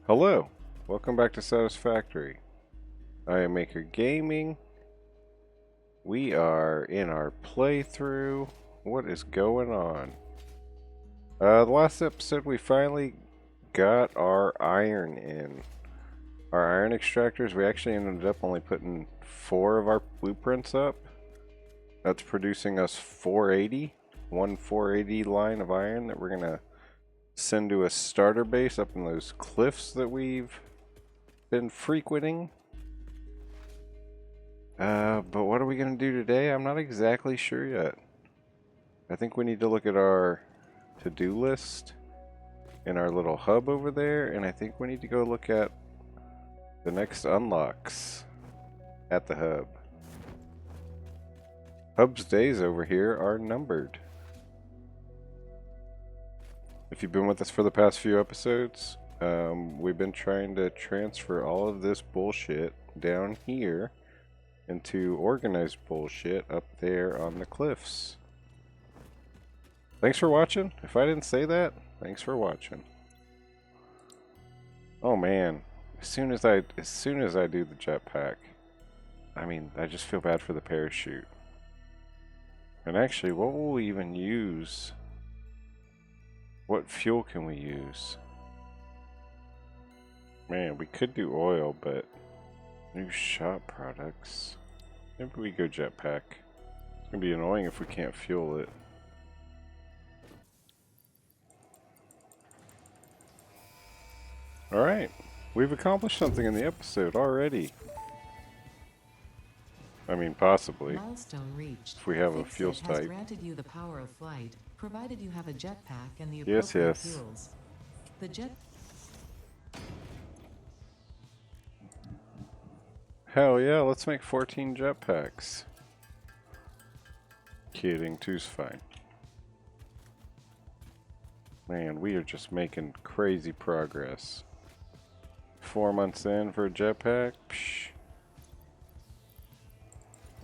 Hello, welcome back to Satisfactory. I am Maker Gaming. We are in our playthrough. What is going on? The last episode we finally got our iron in. Our iron extractors, we actually ended up only putting 4 of our blueprints up. That's producing us 480. One 480 line of iron that we're going to send to a starter base up in those cliffs that we've been frequenting. But what are we going to do today? I'm not exactly sure yet. I think we need to look at our to-do list in our little hub over there, and I think we need to go look at the next unlocks at the hub. Hub's days over here are numbered. If you've been with us for the past few episodes, we've been trying to transfer all of this bullshit down here into organized bullshit up there on the cliffs. Thanks for watching. If I didn't say that, thanks for watching. Oh man, as soon as I do the jetpack, I just feel bad for the parachute. And actually, what will we even use? What fuel can we use? Man, we could do oil, but new shop products. Maybe we go jetpack. It's gonna be annoying if we can't fuel it. Alright, we've accomplished something in the episode already. I mean, possibly. Milestone reached. If we have a fuel Fixit has type. granted you the power of flight, provided you have a jetpack and the Yes, appropriate yes. fuels. The jet Hell yeah, let's make 14 jetpacks. Kidding, two's fine. Man, we are just making crazy progress. 4 months in for a jetpack? Psh.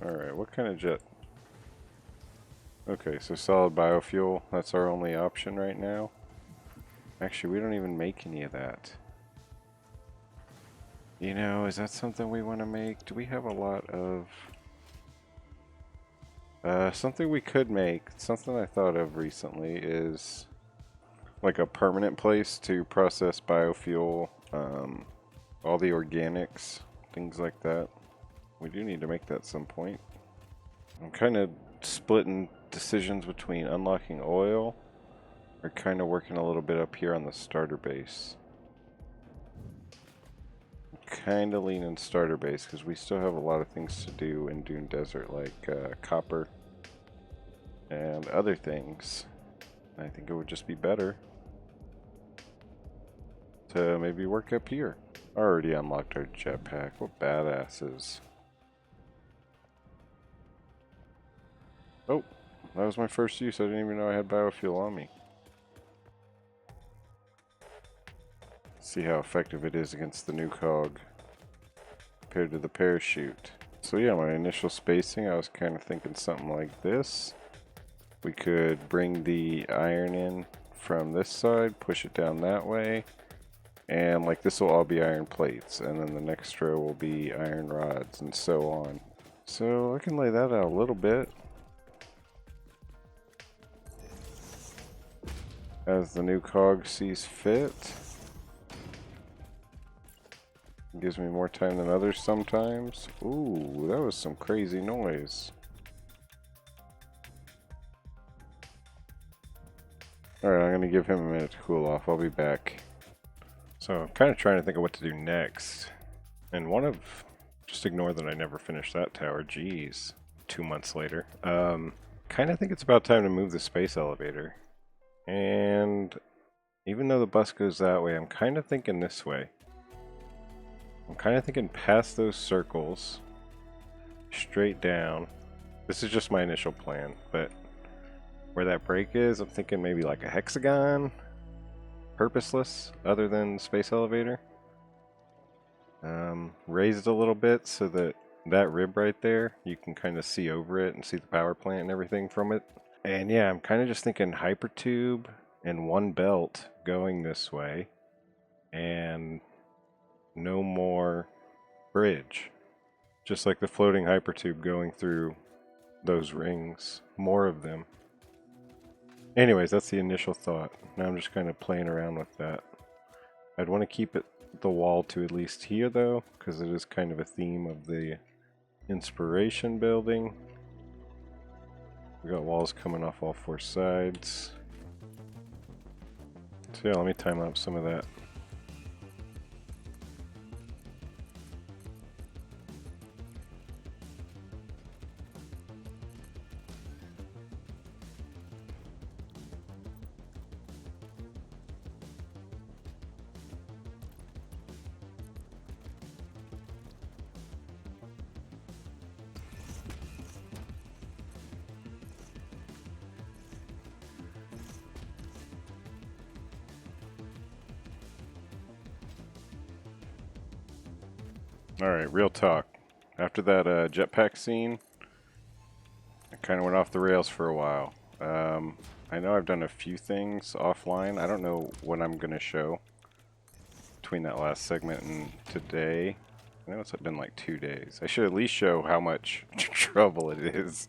Alright, what kind of jet? Okay, so solid biofuel, that's our only option right now. Actually, we don't even make any of that. You know, is that something we want to make? Do we have a lot of... something we could make, something I thought of recently is like a permanent place to process biofuel, all the organics, things like that. We do need to make that at some point. I'm kind of splitting decisions between unlocking oil or kind of working a little bit up here on the starter base. Kind of leaning starter base because we still have a lot of things to do in Dune Desert, like copper and other things. I think it would just be better to maybe work up here. Already unlocked our jetpack. What badasses. Oh, that was my first use. I didn't even know I had biofuel on me. See how effective it is against the Nuke Hog compared to the parachute. So yeah, my initial spacing, I was kind of thinking something like this. We could bring the iron in from this side, push it down that way, and like this will all be iron plates, and then the next row will be iron rods, and so on. So I can lay that out a little bit as the new cog sees fit. Gives me more time than others sometimes. Ooh, that was some crazy noise. Alright, I'm gonna give him a minute to cool off. I'll be back. So I'm kind of trying to think of what to do next. And just ignore that I never finished that tower. Jeez. 2 months later. Kind of think it's about time to move the space elevator. And even though the bus goes that way, I'm kind of thinking this way. I'm kind of thinking past those circles, straight down. This is just my initial plan, but where that break is, I'm thinking maybe like a hexagon, purposeless, other than space elevator. Raised a little bit so that that rib right there, you can kind of see over it and see the power plant and everything from it. And yeah, I'm kind of just thinking hypertube and one belt going this way. and no more bridge. Just like the floating hypertube going through those rings. More of them. Anyways, that's the initial thought. Now I'm just kind of playing around with that. I'd want to keep it the wall to at least here though, because it is kind of a theme of the inspiration building. We got walls coming off all four sides. So yeah, let me time up some of that. Alright, real talk. After that jetpack scene, I kind of went off the rails for a while. I know I've done a few things offline. I don't know what I'm going to show between that last segment and today. I know it's been like 2 days. I should at least show how much trouble it is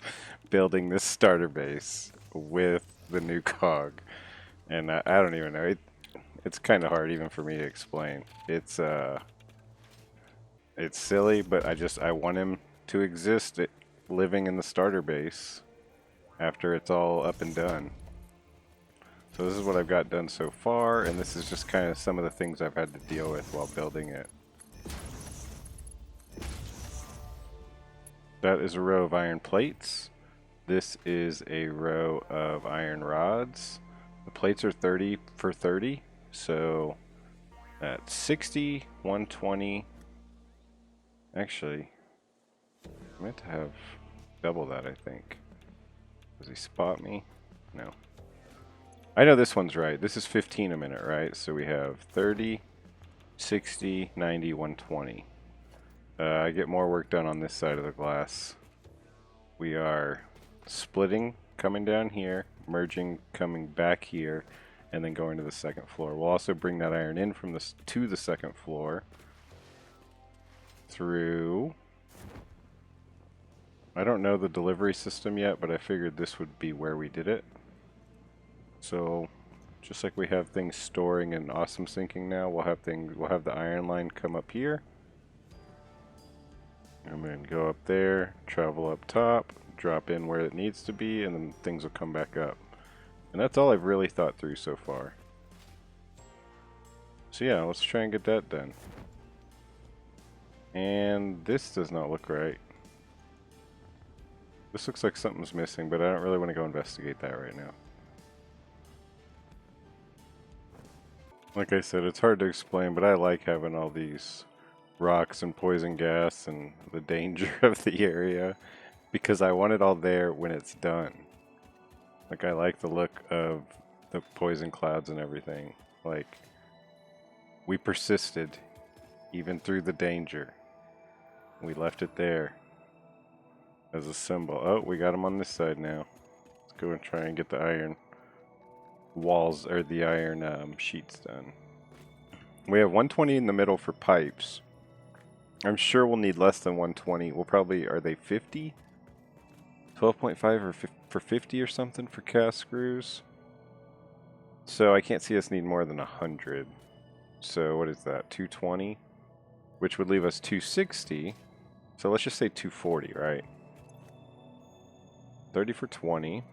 building this starter base with the new cog. And I don't even know. It's kind of hard even for me to explain. It's silly, but I want him to exist living in the starter base after it's all up and done. So this is what I've got done so far, and this is just kind of some of the things I've had to deal with while building it. That is a row of iron plates. This is a row of iron rods. The plates are 30 for 30, so that's 60, 120. Actually, I meant to have double that, I think. Does he spot me? No. I know this one's right. This is 15 a minute, right? So we have 30, 60, 90, 120. I get more work done on this side of the glass. We are splitting, coming down here, merging, coming back here, and then going to the second floor. We'll also bring that iron in from to the second floor. Through, I don't know the delivery system yet, but I figured this would be where we did it. So just like we have things storing and awesome syncing now, we'll have the iron line come up here and then go up there, travel up top, drop in where it needs to be, and then things will come back up. And that's all I've really thought through so far. So yeah, let's try and get that done. And this does not look right. This looks like something's missing, but I don't really want to go investigate that right now. Like I said, it's hard to explain, but I like having all these rocks and poison gas and the danger of the area because I want it all there when it's done. Like, I like the look of the poison clouds and everything. Like, we persisted even through the danger. We left it there as a symbol. Oh, we got them on this side now. Let's go and try and get the iron walls, or the iron sheets done. We have 120 in the middle for pipes. I'm sure we'll need less than 120. We'll probably, are they 50? 12.5 or for 50 or something for cast screws. So I can't see us need more than 100. So what is that, 220? Which would leave us 260. So let's just say 240, right? 30 for 20.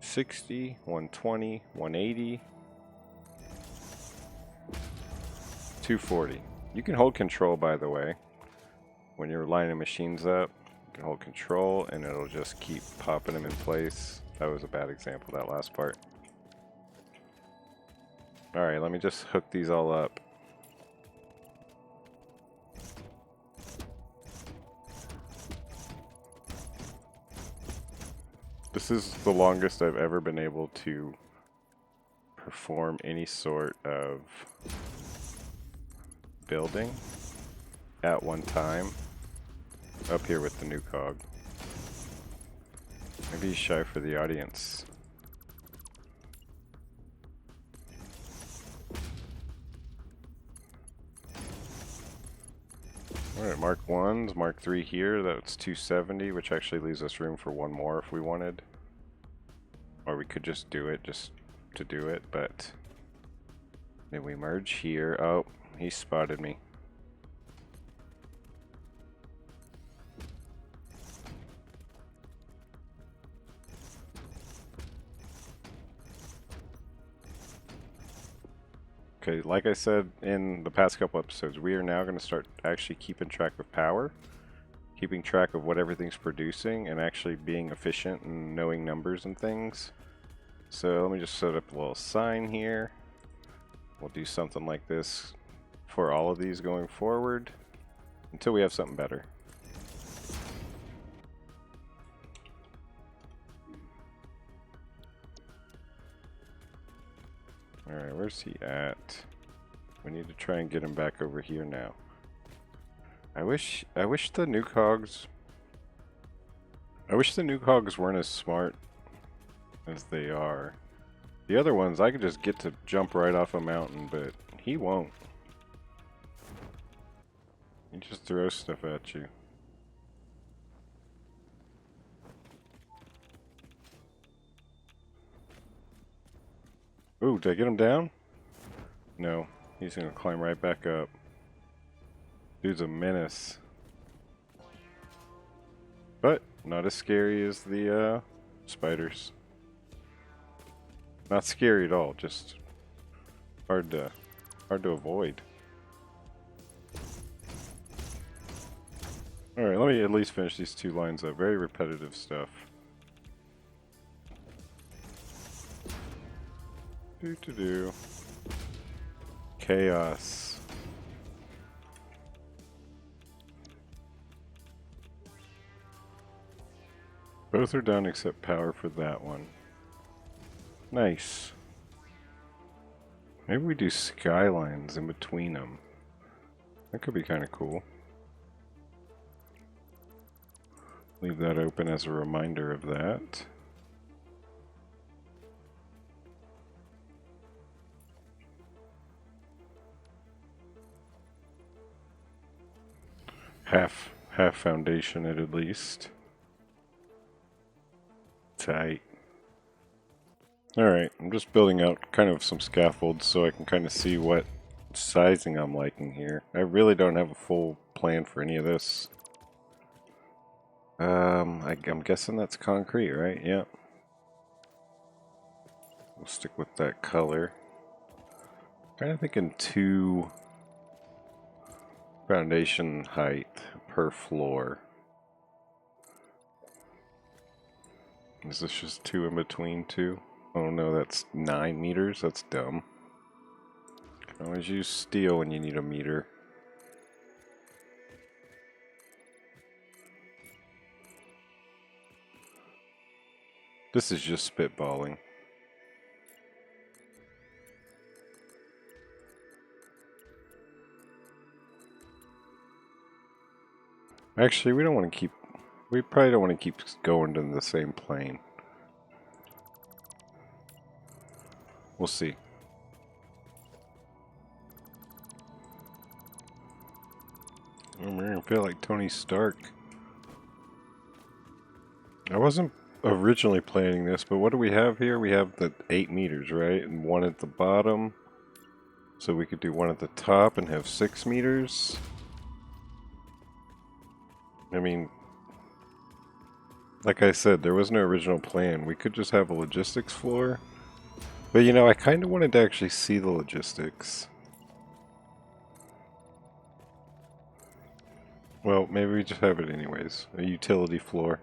60, 120, 180. 240. You can hold control, by the way. When you're lining machines up, you can hold control and it'll just keep popping them in place. That was a bad example, that last part. Alright, let me just hook these all up. This is the longest I've ever been able to perform any sort of building at one time up here with the new cog. Maybe he's shy for the audience. Alright, Mark 1s, Mark 3 here, that's 270, which actually leaves us room for one more if we wanted. Or we could just do it, just to do it, but... Then we merge here. Oh, he spotted me. Okay, like I said in the past couple episodes, we are now going to start actually keeping track of power, keeping track of what everything's producing, and actually being efficient and knowing numbers and things. So let me just set up a little sign here. We'll do something like this for all of these going forward until we have something better. Alright, where's he at? We need to try and get him back over here now. I wish the nuke hogs weren't as smart as they are. The other ones I could just get to jump right off a mountain, but he won't. He just throws stuff at you. Ooh, did I get him down? No, he's gonna climb right back up. Dude's a menace. But not as scary as the spiders. Not scary at all, just hard to avoid. Alright, let me at least finish these two lines up. Very repetitive stuff. Do. Chaos. Both are done except power for that one. Nice. Maybe we do skylines in between them. That could be kind of cool. Leave that open as a reminder of that. Half foundation at least. Tight. Alright, I'm just building out kind of some scaffolds so I can kind of see what sizing I'm liking here. I really don't have a full plan for any of this. I'm guessing that's concrete, right? Yep. We'll stick with that color. Kind of thinking 2 foundation height per floor. Is this just 2 in between 2? Oh no, that's 9 meters? That's dumb. Can always use steel when you need a meter. This is just spitballing. Actually, we probably don't want to keep going to the same plane. We'll see. I'm gonna feel like Tony Stark. I wasn't originally planning this, but what do we have here? We have the 8 meters, right? And 1 at the bottom. So we could do 1 at the top and have 6 meters. I mean, like I said, there was no original plan. We could just have a logistics floor. But you know, I kind of wanted to actually see the logistics. Well, maybe we just have it anyways. A utility floor.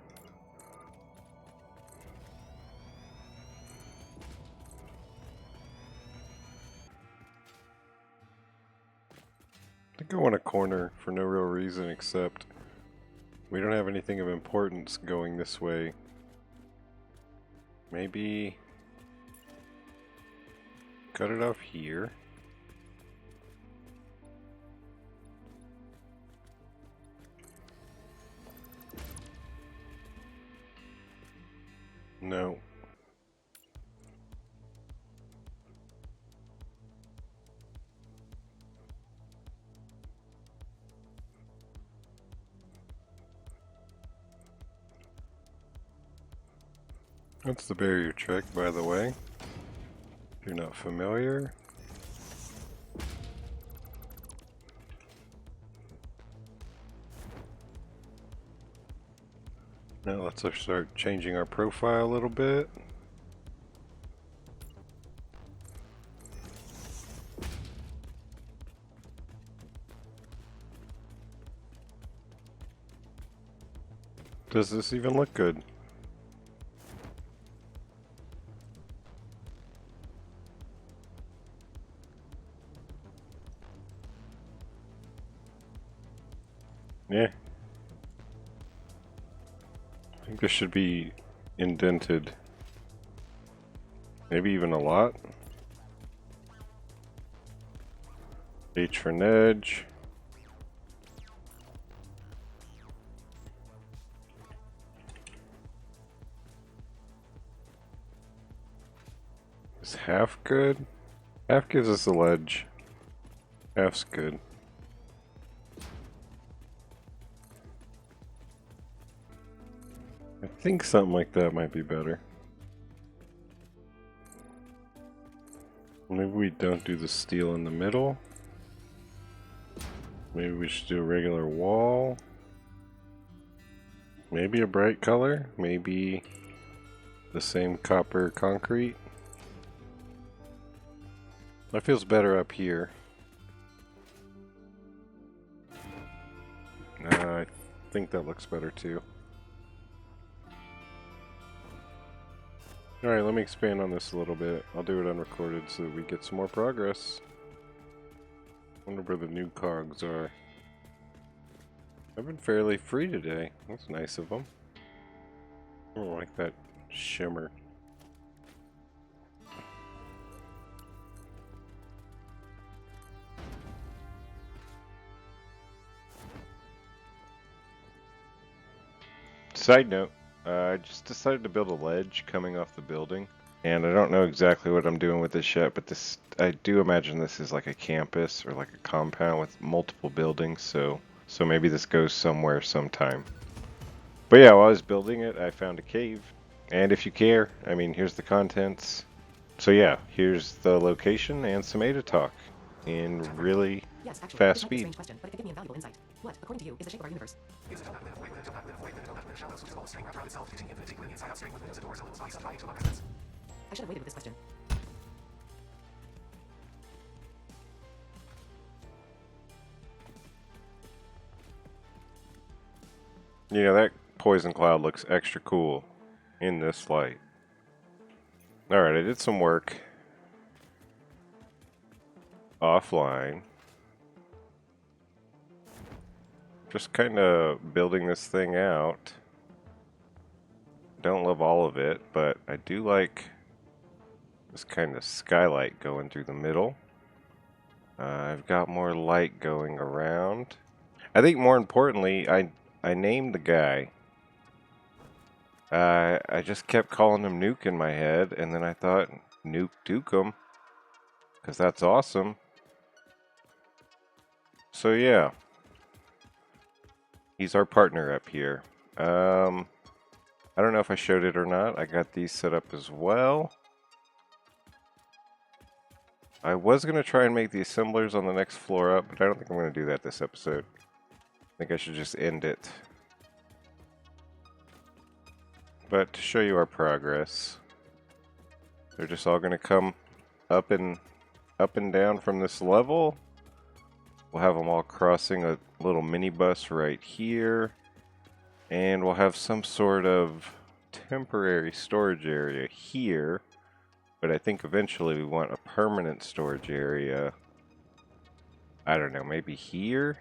I think I want a corner for no real reason except we don't have anything of importance going this way. Maybe cut it off here. No. That's the barrier check, by the way. If you're not familiar. Now let's start changing our profile a little bit. Does this even look good? Yeah. I think this should be indented. Maybe even a lot. H for nudge. Is half good? Half gives us a ledge. Half's good. I think something like that might be better. Maybe we don't do the steel in the middle. Maybe we should do a regular wall. Maybe a bright color. Maybe the same copper concrete. That feels better up here. I think that looks better too. Alright, let me expand on this a little bit. I'll do it unrecorded so that we get some more progress. Wonder where the new cogs are. I've been fairly free today. That's nice of them. I don't like that shimmer. Side note, I just decided to build a ledge coming off the building. And I don't know exactly what I'm doing with this yet, but this, I do imagine this is like a campus or like a compound with multiple buildings, so maybe this goes somewhere sometime. But yeah, while I was building it, I found a cave. And if you care, I mean, here's the contents. So yeah, here's the location and some ADA talk in really fast speed. Question, but it could give me invaluable insight. What, according to you, is the shape of our universe? I should have waited with this question. You know, that poison cloud looks extra cool in this light. Alright, I did some work offline. Just kind of building this thing out. Don't love all of it, but I do like this kind of skylight going through the middle. I've got more light going around. I think more importantly, I named the guy. I just kept calling him Nuke in my head, and then I thought, Nuke Dukem, because that's awesome. So yeah, he's our partner up here. I don't know if I showed it or not. I got these set up as well. I was going to try and make the assemblers on the next floor up, but I don't think I'm going to do that this episode. I think I should just end it. But to show you our progress, they're just all going to come up and down from this level. We'll have them all crossing a little minibus right here. And we'll have some sort of temporary storage area here. But I think eventually we want a permanent storage area. I don't know, maybe here?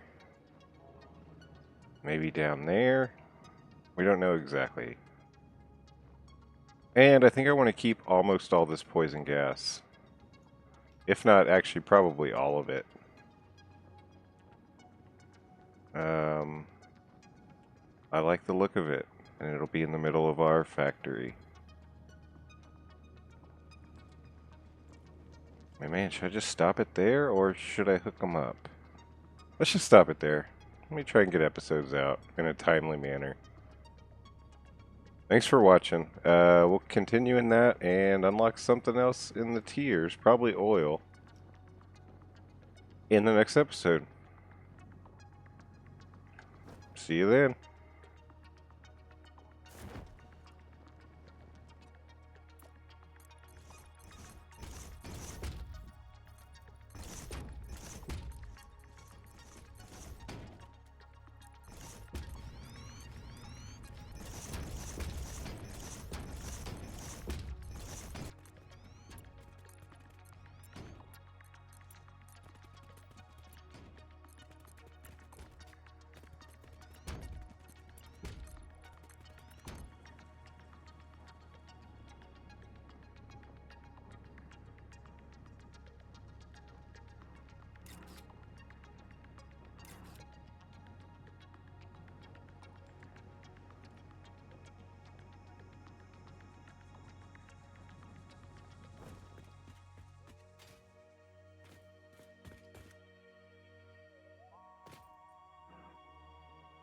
Maybe down there? We don't know exactly. And I think I want to keep almost all this poison gas. If not, actually, probably all of it. I like the look of it, and it'll be in the middle of our factory. My man, should I just stop it there, or should I hook them up? Let's just stop it there. Let me try and get episodes out in a timely manner. Thanks for watching. We'll continue in that and unlock something else in the tiers, probably oil, in the next episode. See you then.